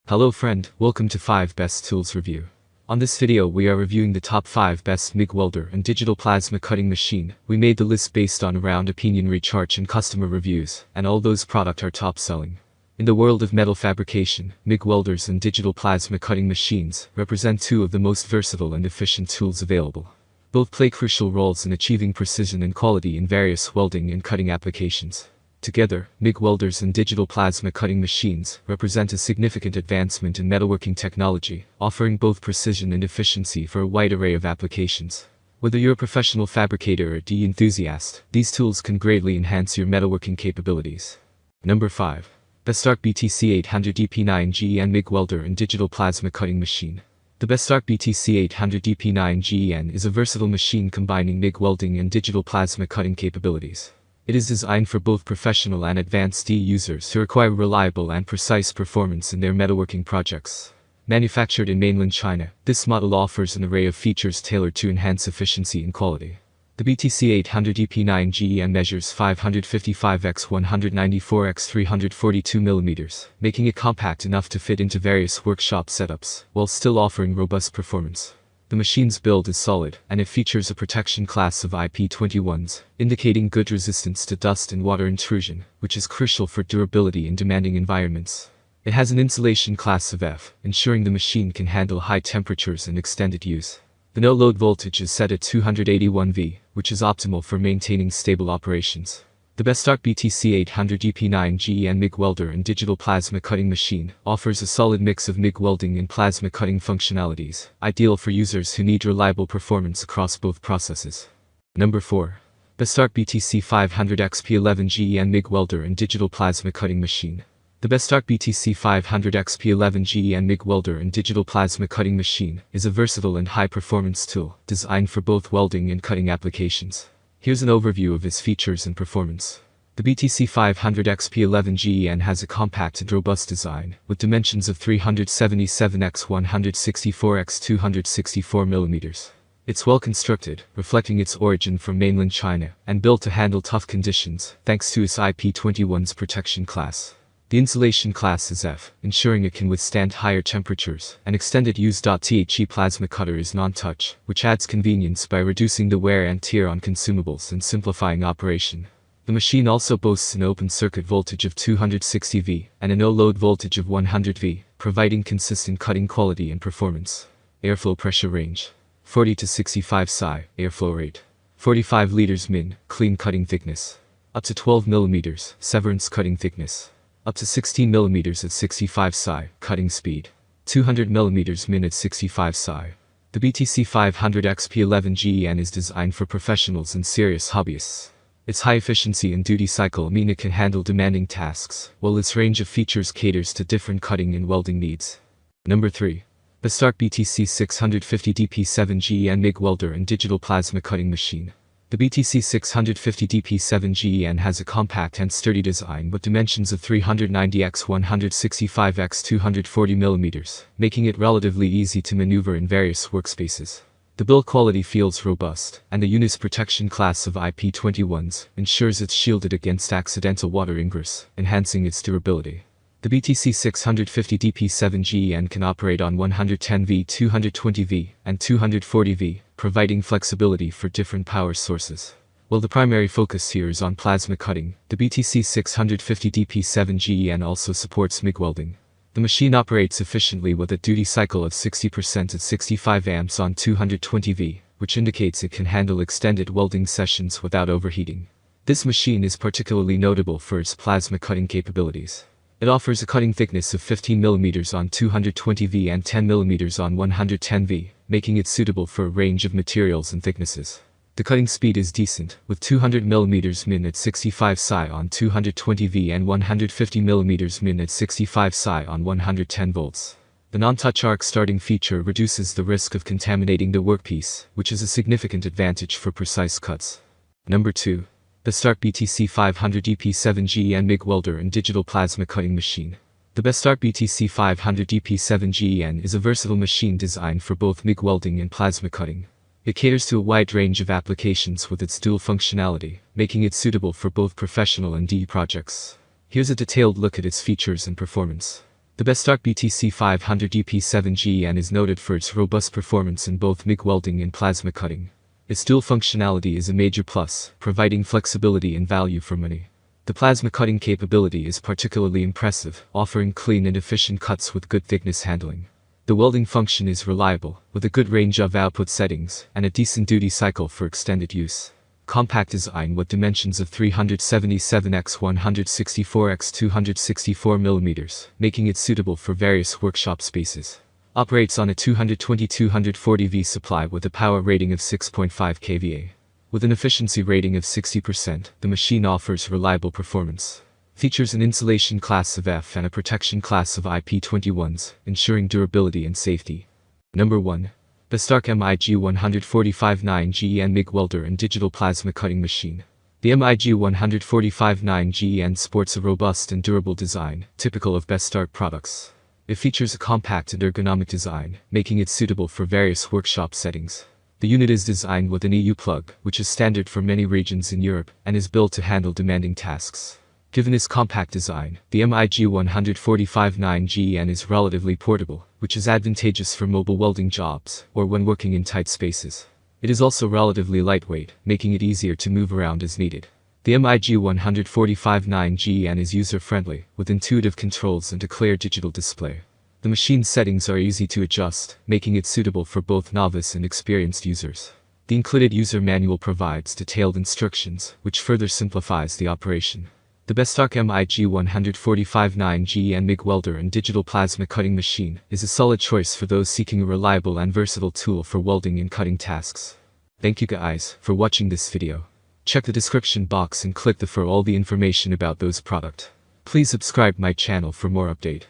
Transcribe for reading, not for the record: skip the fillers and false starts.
Hello friend, welcome to 5 Best Tools Review. On this video we are reviewing the top 5 best Mig welder and digital plasma cutting machine. We made the list based on around opinion research and customer reviews, and all those products are top selling. In the world of metal fabrication, Mig welders and digital plasma cutting machines represent two of the most versatile and efficient tools available. Both play crucial roles in achieving precision and quality in various welding and cutting applications. Together, Mig welders and digital plasma cutting machines represent a significant advancement in metalworking technology, offering both precision and efficiency for a wide array of applications. Whether you're a professional fabricator or a enthusiast, these tools can greatly enhance your metalworking capabilities. Number 5. Bestarc BTC 800 DP9 GEN Mig welder and digital plasma cutting machine. The Bestarc BTC 800 DP9 GEN is a versatile machine combining MIG welding and digital plasma cutting capabilities. It is designed for both professional and advanced users who require reliable and precise performance in their metalworking projects. Manufactured in mainland China, this model offers an array of features tailored to enhance efficiency and quality. The BTC 800 DP9 GEN measures 555 x 194 x 342 mm, making it compact enough to fit into various workshop setups, while still offering robust performance. The machine's build is solid, and it features a protection class of IP21s, indicating good resistance to dust and water intrusion, which is crucial for durability in demanding environments. It has an insulation class of F, ensuring the machine can handle high temperatures and extended use. The no-load voltage is set at 281 V, which is optimal for maintaining stable operations. The Bestarc BTC 800 DP9 GEN MIG welder and digital plasma cutting machine offers a solid mix of MIG welding and plasma cutting functionalities, ideal for users who need reliable performance across both processes. Number 4. Bestarc BTC 500 XP11 GEN MIG welder and digital plasma cutting machine. The Bestarc BTC 500 XP11 GEN MIG welder and digital plasma cutting machine is a versatile and high-performance tool designed for both welding and cutting applications. Here's an overview of its features and performance. The BTC 500 XP11 GEN has a compact and robust design, with dimensions of 377 x 164 x 264 mm. It's well constructed, reflecting its origin from mainland China, and built to handle tough conditions, thanks to its IP21's protection class. The insulation class is F, ensuring it can withstand higher temperatures, and extended use. The plasma cutter is non-touch, which adds convenience by reducing the wear and tear on consumables and simplifying operation. The machine also boasts an open circuit voltage of 260 V and a no-load voltage of 100 V, providing consistent cutting quality and performance. Airflow pressure range: 40 to 65 psi, airflow rate: 45 liters min, clean cutting thickness: up to 12 mm, severance cutting thickness: up to 16 mm at 65 psi, cutting speed: 200 mm min at 65 psi. The BTC 500 XP11 GEN is designed for professionals and serious hobbyists. Its high efficiency and duty cycle mean it can handle demanding tasks, while its range of features caters to different cutting and welding needs. Number 3. Bestarc BTC 650 DP7 GEN MIG welder and digital plasma cutting machine. The BTC 650 DP7 GEN has a compact and sturdy design with dimensions of 390 x 165 x 240 mm, making it relatively easy to maneuver in various workspaces. The build quality feels robust, and the unit's protection class of IP21s ensures it's shielded against accidental water ingress, enhancing its durability. The BTC 650 DP7 GEN can operate on 110 V, 220 V, and 240 V, providing flexibility for different power sources. While the primary focus here is on plasma cutting, the BTC 650 DP7 GEN also supports MIG welding. The machine operates efficiently with a duty cycle of 60% at 65 amps on 220 V, which indicates it can handle extended welding sessions without overheating. This machine is particularly notable for its plasma cutting capabilities. It offers a cutting thickness of 15 mm on 220 V and 10 mm on 110 V, making it suitable for a range of materials and thicknesses. The cutting speed is decent, with 200 mm min at 65 psi on 220 V and 150 mm min at 65 psi on 110 volts. The non-touch arc starting feature reduces the risk of contaminating the workpiece, which is a significant advantage for precise cuts. Number 2. Bestarc BTC 500 DP7 GEN MIG welder and digital plasma cutting machine. The Bestarc BTC 500 DP7 GEN is a versatile machine designed for both MIG welding and plasma cutting. It caters to a wide range of applications with its dual functionality, making it suitable for both professional and projects. Here's a detailed look at its features and performance. The Bestarc BTC 500 UP7GEN is noted for its robust performance in both MIG welding and plasma cutting. Its dual functionality is a major plus, providing flexibility and value for money. The plasma cutting capability is particularly impressive, offering clean and efficient cuts with good thickness handling. The welding function is reliable, with a good range of output settings, and a decent duty cycle for extended use. Compact design with dimensions of 377x164x264mm, making it suitable for various workshop spaces. Operates on a 220-240V supply with a power rating of 6.5 kVA. With an efficiency rating of 60%, the machine offers reliable performance. Features an insulation class of F and a protection class of IP21s, ensuring durability and safety. Number 1. Bestarc MIG 145-9GEN MIG welder and digital plasma cutting machine. The MIG 145-9GEN sports a robust and durable design, typical of Bestarc products. It features a compact and ergonomic design, making it suitable for various workshop settings. The unit is designed with an EU plug, which is standard for many regions in Europe, and is built to handle demanding tasks. Given its compact design, the MIG 145-9GEN is relatively portable, which is advantageous for mobile welding jobs, or when working in tight spaces. It is also relatively lightweight, making it easier to move around as needed. The MIG 145-9GEN is user-friendly, with intuitive controls and a clear digital display. The machine settings are easy to adjust, making it suitable for both novice and experienced users. The included user manual provides detailed instructions, which further simplifies the operation. The Bestarc MIG 145-9GEN MIG welder and digital plasma cutting machine is a solid choice for those seeking a reliable and versatile tool for welding and cutting tasks. Thank you guys for watching this video. Check the description box and click for all the information about those product. Please subscribe my channel for more update.